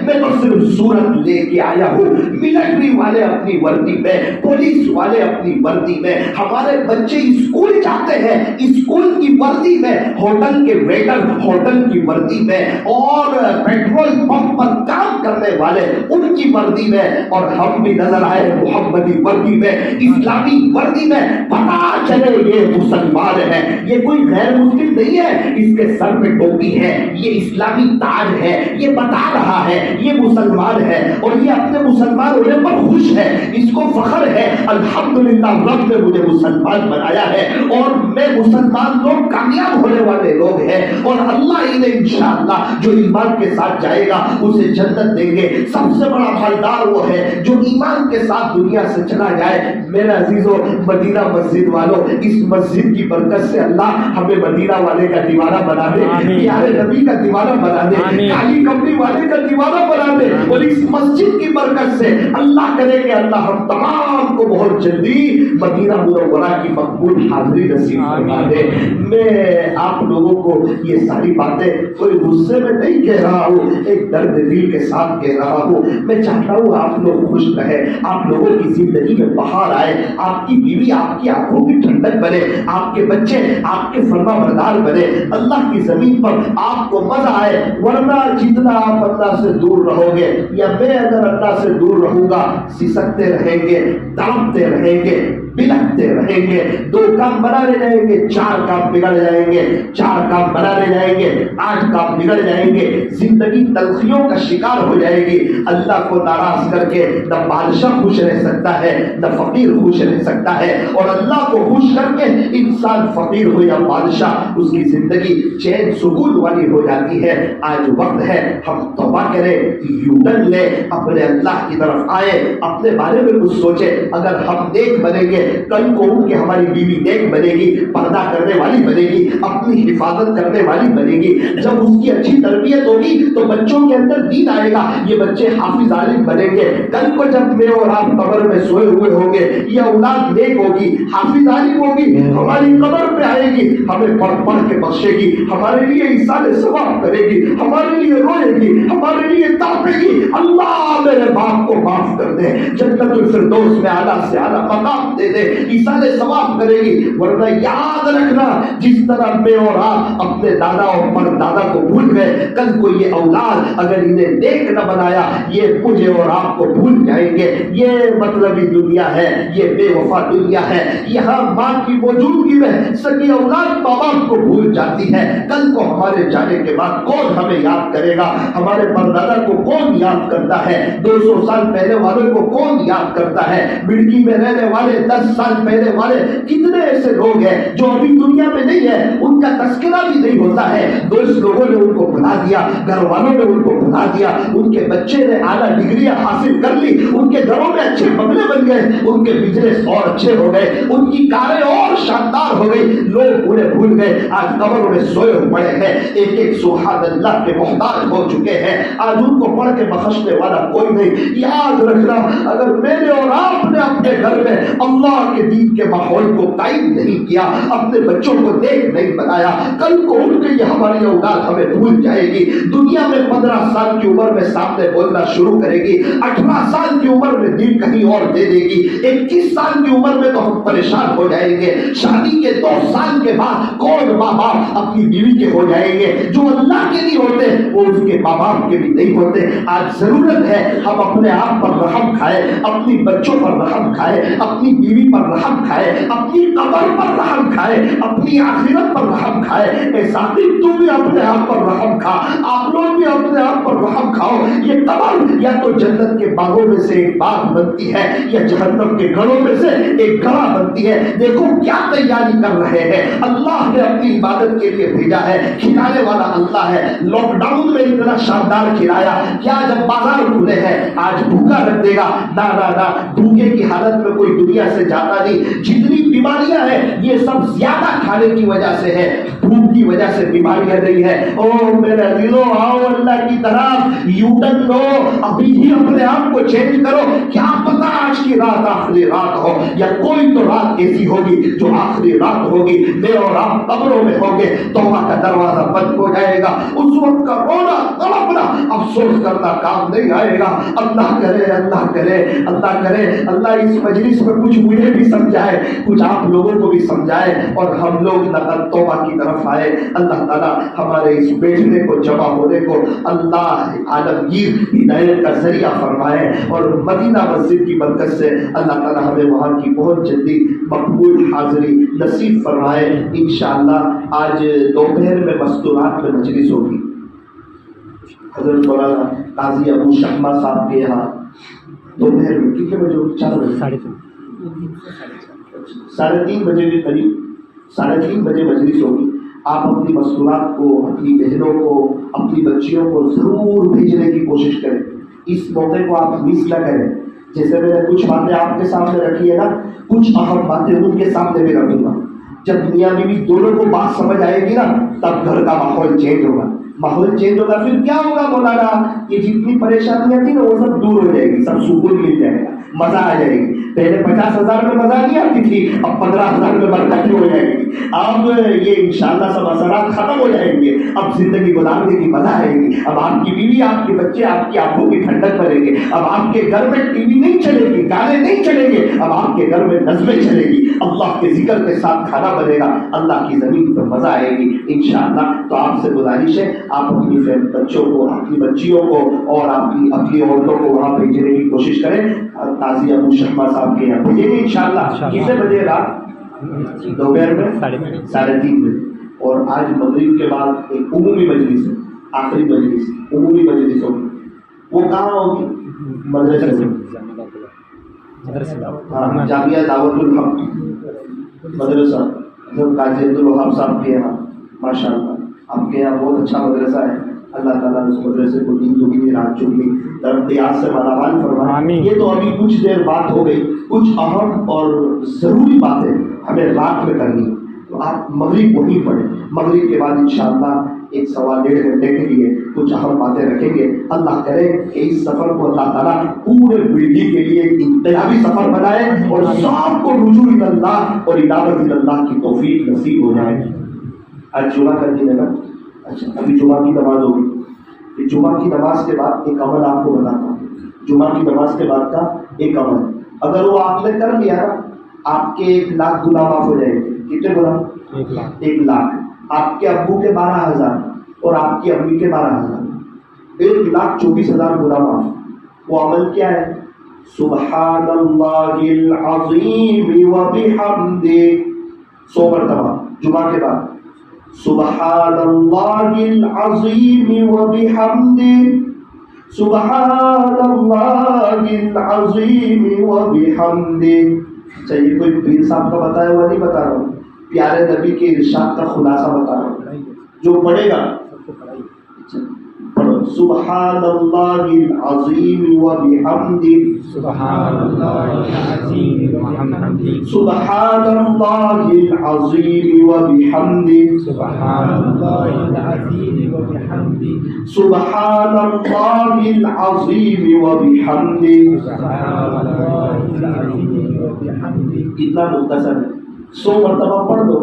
میں تو صرف صورت لے کے آیا ہوں. ملٹری والے اپنی وردی میں, پولیس والے اپنی وردی میں, ہمارے بچے اسکول اسکول جاتے ہیں، اسکول کی وردی میں، ہوٹل کے ویٹر ہوٹل کی وردی میں، اور پیٹرول پمپ پر کام کرنے والے ان کی وردی میں، اور ہم بھی نظر آئے محمدی وردی میں، اسلامی وردی میں، پتا چلے یہ مسلمان ہے، یہ کوئی غیر مسلم نہیں ہے، اس کے سر پہ ٹوپی ہے، یہ اسلامی تاج ہے، یہ بتا رہا ہے یہ مسلمان ہے، اور یہ اپنے مسلمان ہونے پر خوش ہے، اس کو فخر ہے الحمدللہ رب نے مجھے مسلمان بنایا ہے، اور میں مسلمان لوگ کامیاب ہونے والے لوگ ہیں، اور اللہ انہیں انشاءاللہ جو ایمان کے ساتھ جائے گا اسے جنت دیں گے۔ سب سے بڑا مالدار وہ ہے جو ایمان کے ساتھ دنیا سے چلا جائے۔ میرے عزیزو، مدینہ مسجد والوں، اس مسجد کی برکت سے اللہ ہمیں مدینہ والے کا دیوانہ بنا دے، پیارے نبی کا دیوانہ بنا دے، کالی کمری والے کا دیوانہ بنا دے، اور اس مسجد کی برکت سے اللہ کرے کہ اللہ ہم تمام کو بہت جلدی مدینہ منورہ کی مقبول حاضری نصیب فرما دے۔ میں آپ لوگوں کو یہ ساری باتیں کوئی غصے میں نہیں کہہ رہا ہوں، ایک درد دل کے ساتھ کہہ رہا ہوں۔ میں چاہتا ہوں آپ لوگ خوش رہے، آپ لوگوں کی زندگی میں بہار آئے، آپ کی بیوی آپ کی آنکھوں کی ٹھنڈک بنے، آپ کے بچے آپ کے فرما بردار بنے، اللہ کی زمین پر آپ کو مزہ آئے۔ ورنہ جتنا آپ اللہ سے دور رہو گے، یا میں اگر اللہ سے دور رہوں گا، سسکتے رہیں گے، تڑپتے رہیں گے، بلکتے رہیں گے، 2 کام بنانے جائیں گے 4 کام بگڑ جائیں گے، 4 کام بنانے جائیں گے 8 کام بگڑ جائیں گے، زندگی تلخیوں کا شکار ہو جائے گی۔ اللہ کو ناراض کر کے نہ بادشاہ خوش رہ سکتا ہے، نہ فقیر خوش رہ سکتا ہے، اور اللہ کو خوش کر کے انسان فقیر ہو یا بادشاہ، اس کی زندگی چین سکون والی ہو جاتی ہے۔ آج وقت ہے ہم توبہ کریں، یوٹن لیں، اپنے اللہ کی طرف آئے، اپنے بارے میں کچھ سوچیں۔ اگر ہم نیک بنیں گے، کل کو اٹھ کے ہماری بیوی نیک بنے گی، پردہ کرنے والی بنے گی، اپنی حفاظت کرنے والی بنے گی۔ جب اس کی اچھی تربیت ہوگی تو بچوں کے اندر دین آئے گا، یہ بچے حافظ عالم بنیں گے۔ کل کو جب میں اور آپ قبر میں سوئے ہوئے ہوں گے، یہ اولاد نیک ہوگی، حافظ عالم ہوگی، ہماری قبر پہ آئے گی، ہمیں پڑھ پڑھ کے بخشے گی، ہمارے لیے ایصال ثواب کرے گی، ہمارے لیے روئے گی، ہمارے لیے تڑپے گی۔ اللہ میرے باپ کو معاف کر دے، جنت الفردوس میں اعلیٰ سے اعلیٰ مقام دے دے، ایصال ثواب کرے گی۔ ورنہ یاد رکھنا، جس طرح میں اور آپ اپنے دادا اور پردادا کو بھول گئے، کل کو یہ اولاد اگر انہیں نیک نہ بنایا، یہ مجھے اور آپ کو بھول جائیں گے۔ یہ مطلبی دنیا ہے، یہ بے وفا دنیا ہے، یہاں ماں کی موجودگی میں سگی اولاد ماں باپ کو بھول جاتی ہے۔ کل کو ہمارے جانے کے بعد کون ہمیں یاد کرے گا؟ ہمارے پردادا کو کون یاد کرتا ہے؟ 200 سال پہلے والے کو کون یاد کرتا ہے؟ مڑکی میں رہنے والے 10 سال پہلے والے کتنے ایسے لوگ ہیں جو ابھی دنیا میں نہیں ہے، ان کا تذکرہ بھی نہیں ہوتا ہے۔ دوست لوگوں نے ان کو بھلا دیا، گھر والوں نے ان کو بھلا دیا، ان کے بچے نے اعلیٰ ڈگریاں حاصل کر لی، ان کے گھروں میں اچھے بنگلے بن گئے، ان کے بزنس اور اچھے ہو گئے، ان کی کاریں اور شاندار ہو گئی، لوگ انہیں بھول گئے۔ آج قبروں میں سوئے پڑے ہیں، ایک ایک سبحان اللہ کے محتاج ہو چکے ہیں، آج ان کو پڑھ کے بخشنے والا کوئی نہیں۔ یاد رکھنا، اگر میرے اور آپ نے اپنے گھر میں اللہ کے دین کے ماحول کو قائم نہیں کیا، اپنے بچوں کو نیک نہیں بنایا، کل کو اٹھ کے یہ ہماری اولاد ہمیں بھول جائے گی۔ دنیا میں 15 سال کی عمر میں سامنے بولنا شروع کرے گی، 18 سال کی عمر میں دل کہیں اور دے دے گی، 21 سال کی عمر میں تو ہم پریشان ہو جائیں گے۔ شادی کے 2 سال کے بعد کون ماں باپ اپنی بیوی کے ہو جائیں گے؟ جو اللہ کے نہیں ہوتے وہ اس کے ماں باپ کے بھی نہیں ہوتے۔ آج ضرورت ہے ہم اپنے آپ پر رحم کھائے، اپنی بچوں پر رحم کھائے، اپنی بیوی پر رحم کھائے، اپنی قبر پر رحم کھائے، اپنی آخرت پر رحم کھائے۔ اے ساتھی، تو بھی اپنے آپ پر رحم کھا، آپ لوگ بھی اپنے آپ پر رحم کھاؤ۔ یہ قبر یا تو جنت کے باغوں میں سے ایک باغ بنتی ہے، یا جہنم کے گڑھوں میں سے ایک گڑھا بنتی ہے۔ دیکھو کیا تیاری کر رہے ہیں، اللہ نے اپنی عبادت کے لیے بھیجا ہے، کھلانے والا اللہ ہے۔ لاک ڈاؤن میں اتنا شاندار کھلایا، کیا جب بازار کھلے ہیں آج بھوکا رکھ دے گا؟ نہ نہ نہ، بھوکے کی حالت میں کوئی دنیا سے جاتا نہیں۔ جتنی بیماریاں ہیں یہ سب زیادہ کھانے کی وجہ سے ہے، بھوک کی وجہ سے بیماریاں نہیں ہے۔ او میرے عزیزو، آؤ اللہ کی طرف، یوٹن لو، ابھی ہی اپنے آپ کو چینج کرو۔ کیا پتا آج کی رات آخری رات ہو، یا کوئی تو رات ایسی ہوگی جو آخری رات ہوگی، میں اور آپ قبروں میں ہوں گے، توبہ کا دروازہ بند ہو جائے گا، اس وقت کا رونا تڑپنا نا افسوس کرنا کام نہیں آئے گا۔ اللہ کرے اللہ کرے اللہ کرے اللہ اس مجلس میں کچھ مجھے بھی سمجھائے، کچھ آپ لوگوں کو بھی سمجھائے اور ہم لوگ نقل توبہ کی طرف آئے۔ اللہ تعالیٰ ہمارے اس بیٹھنے کو جمع ہونے کو اللہ عالمگیر ہدایت کا ذریعہ فرمائے اور مدینہ مسجد کی برکت سے اللہ تعالیٰ ہمیں وہاں کی بہت جلدی مقبول حاضری نصیب فرمائے۔ انشاءاللہ آج دوپہر میں مستورات میں مجلس ہوگی۔ حضرت مولانا قاضی ابو شہما صاحب کے یہاں دوپہر میں کتنے بجے ہوگی؟ 4 بجے، 3:30 بجے کے قریب 3:30 بجے مجلس ہوگی۔ آپ اپنی مستورات کو، اپنی بہنوں کو، اپنی بچیوں کو ضرور بھیجنے کی کوشش کریں۔ اس موقع کو آپ مس نہ کریں۔ جیسے میں نے کچھ باتیں آپ کے سامنے رکھی ہے نا، کچھ اہم باتیں ان کے سامنے بھی رکھوں گا۔ جب میاں بیوی دونوں کو بات سمجھ آئے گی نا، تب گھر کا ماحول چینج ہوگا۔ ماحول چینج ہوگا، پھر کیا ہوگا مولانا؟ یہ جتنی پریشانیاں تھیں نا وہ سب دور ہو جائے گی، سب سکون مل جائے گا، مزہ آ جائے گی۔ پہلے 50,000 میں مزہ نہیں آتی تھی، اب 15,000 میں برکت ہو جائے گی۔ اب یہ انشاءاللہ سب اثرات ختم ہو جائیں گے، اب زندگی گزارنے کی مزہ آئے گی۔ اب آپ کی بیوی، آپ کے بچے آپ کی آنکھوں کی ٹھنڈک بھریں گے۔ اب آپ کے گھر میں ٹی وی نہیں چلے گی، گانے نہیں چلیں گے، اب آپ کے گھر میں نظمیں چلے گی، اللہ کے ذکر کے ساتھ کھانا بنے گا، اللہ کی زمین پر مزہ آئے گی انشاءاللہ۔ تو آپ سے گزارش ہے آپ اپنی بچوں کو، اپنی بچیوں کو اور اپنی عورتوں کو وہاں بھیجنے کی کوشش کریں۔ قاضی ابو شہما صاحب کے یہاں بھیجیں گے انشاءاللہ۔ کتنے بجے؟ رات دوپہر میں 3:30 بجے۔ اور آج مغرب کے بعد ایک عمومی مجلس ہے، آخری مجلس عمومی مجلس ہوگی۔ وہ کہاں ہوگی؟ مدرسے میں، جامعہ دعوت الحق مدرسہ حضرت قاضی عبدالوہاب صاحب کے یہاں۔ ماشاءاللہ آپ کے یہاں بہت اچھا مدرسہ ہے، اللہ تعالیٰ اس مدرسے کو دین دگنی رات چگنی ترقیات سے مالامال فرمائے۔ یہ تو ابھی کچھ دیر بات ہو گئی، کچھ اہم اور ضروری باتیں ہمیں رات میں کرنی، تو آپ مغرب وہیں پڑھیں۔ مغرب کے بعد انشاءاللہ 1-1.25 گھنٹے کے لیے کچھ اہم باتیں رکھیں گے۔ اللہ کرے کہ اس سفر کو اللہ تعالیٰ پورے پیڑھی کے لیے ایک انقلابی سفر بنائے اور سب کو رجوع اللہ اور انابت اللہ کی توفیق نصیب ہو جائے۔ آج جمعہ کا دن ہے نا، اچھا ابھی جمعہ کی نماز ہوگی۔ جمعہ کی نماز کے بعد ایک عمل آپ کو بتاتا ہوں۔ جمعہ کی نماز کے بعد کا ایک عمل، اگر وہ آپ نے کر لیا نا، آپ کے 1,00,000 گناہ معاف ہو جائیں گے۔ کتنے گناہ؟ 1,00,000۔ آپ کے ابو کے 12,000 اور آپ کی امی کے 12,000، 1,24,000 گناہ معاف۔ وہ عمل کیا ہے؟ سبحان اللہ العظیم و بحمدہ 100 مرتبہ جمعہ کے بعد، سبحان اللہ العظیم و بحمدہ، سبحان اللہ العظیم و بحمدہ۔ چاہیے کوئی پیر صاحب کا بتایا ہوا نہیں بتا رہا ہوں، پیارے نبی کے ارشاد کا خلاصہ بتا رہا ہوں، جو پڑھے گا پڑھو، سبحان اللہ العظیم و بحمدہ، سبحان اللہ العظیم و بحمدہ، سبحان اللہ العظیم و بحمدہ، سبحان اللہ العظیم و بحمدہ، سبحان اللہ العظیم و بحمدہ۔ سبحان اللہ العظیم و بحمدہ۔ کتنا مختصر ہے، 100 مرتبہ پڑھ دو،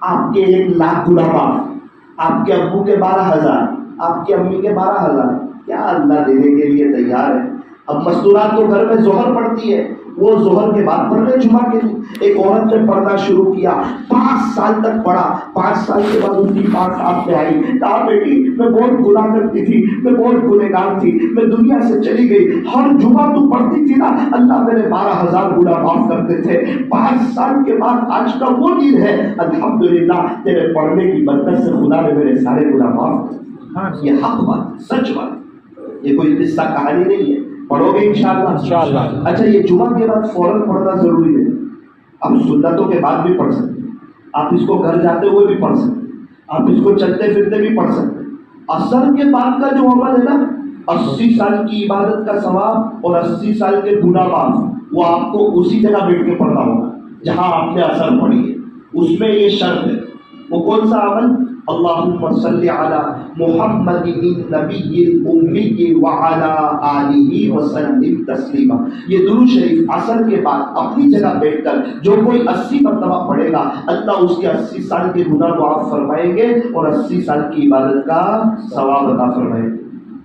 آپ کے 1,00,000 گناہ معاف، آپ کے ابو کے 12,000، آپ کی امی کے 12,000۔ کیا اللہ دینے کے لیے تیار ہے؟ اب مستورات تو گھر میں ظہر پڑتی ہے، وہ ظہر کے بعد پڑھ رہے جمعہ کے دن۔ ایک عورت نے پڑھنا شروع کیا، 5 سال تک پڑھا، 5 سال کے بعد ان کی بات آپ میں آئی، کہا بیٹی میں بہت گناہ کرتی تھی، میں بہت گنہگار تھی، میں دنیا سے چلی گئی، ہر جمعہ تو پڑھتی تھی نا، اللہ میرے 12,000 گناہ معاف کرتے تھے، 5 سال کے بعد آج کا وہ دن ہے، الحمدللہ تیرے پڑھنے کی برکت سے خدا نے میرے سارے گناہ معاف کر۔ یہ حق بات، سچ بات، یہ کوئی قصہ کہانی نہیں ہے، پڑھو گے انشاءاللہ۔ اچھا یہ جمعہ کے بعد فوراً پڑھنا ضروری ہے، آپ سنتوں کے بعد بھی پڑھ سکتے ہیں، آپ اس کو گھر جاتے ہوئے بھی پڑھ سکتے ہیں، آپ اس کو چلتے پھرتے بھی پڑھ سکتے ہیں۔ عصر کے بعد کا جو عمل ہے نا، 80 سال کی عبادت کا ثواب اور 80 سال کے گناہ معاف، وہ آپ کو اسی جگہ بیٹھ کے پڑھنا ہوگا جہاں آپ نے عصر پڑھی ہے۔ اس میں یہ شرط ہے، وہ کون سا عمل؟ اللہم صلی علی محمد النبی الامی وعلی آلہ وسلم تسلیما۔ یہ درود شریف عصر کے بعد اپنی جگہ بیٹھ کر جو کوئی 80 مرتبہ پڑھے گا، اللہ اس کے 80 سال کے گناہ معاف فرمائیں گے اور 80 سال کی عبادت کا ثواب عطا فرمائیں گے۔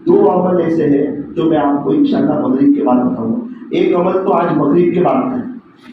دو عمل ایسے ہیں جو میں آپ کو انشاءاللہ مغرب کے بعد بتاؤں گا. ایک عمل تو آج مغرب کے بعد ہے،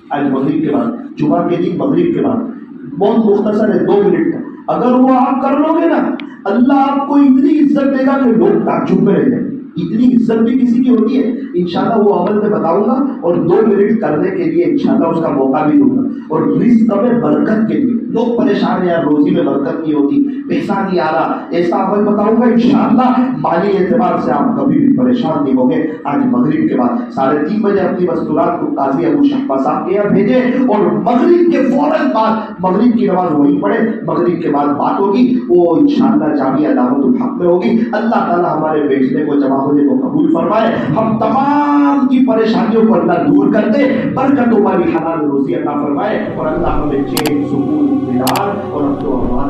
آج مغرب کے بعد، جمعہ کے دن مغرب کے بعد، بہت مختصر ہے 2 منٹ کا. اگر وہ آپ کر لو گے نا، اللہ آپ کو اتنی عزت دے گا کہ لوگ تعجب میں رہ جائیں. اتنی عزت بھی کسی کی ہوتی ہے. انشاءاللہ وہ عمل میں بتاؤں گا اور 2 منٹ کرنے کے لیے انشاءاللہ اس کا موقع بھی دوں گا. اور رزق میں برکت کے لیے لوگ پریشان ہیں یار، روزی میں برکت نہیں ہوتی، پیسہ نہیں آ رہا، ایسا عمل بتاؤں گا انشاءاللہ مالی اعتبار سے آپ کبھی بھی پریشان نہیں ہوگے. آج مغرب کے بعد 3:30 بجے اپنی مستورات کو قاضی ابو شہبہ صاحب کے یہاں بھیجیں اور مغرب کے فوراً بعد مغرب کی نماز وہیں پڑھے. مغرب کے بعد بات ہوگی وہ انشاءاللہ جامعہ دعوت الحق میں ہوگی. اللہ تعالیٰ ہمارے بیٹھنے کو جمع ہونے کو قبول فرمائے، ہم تمام کی پریشانیوں کو اللہ دور کر دے، برکتوں والی حلال روزی عطا فرمائے اور اللہ ہمیں چین سکون اطمینان اور امن و امان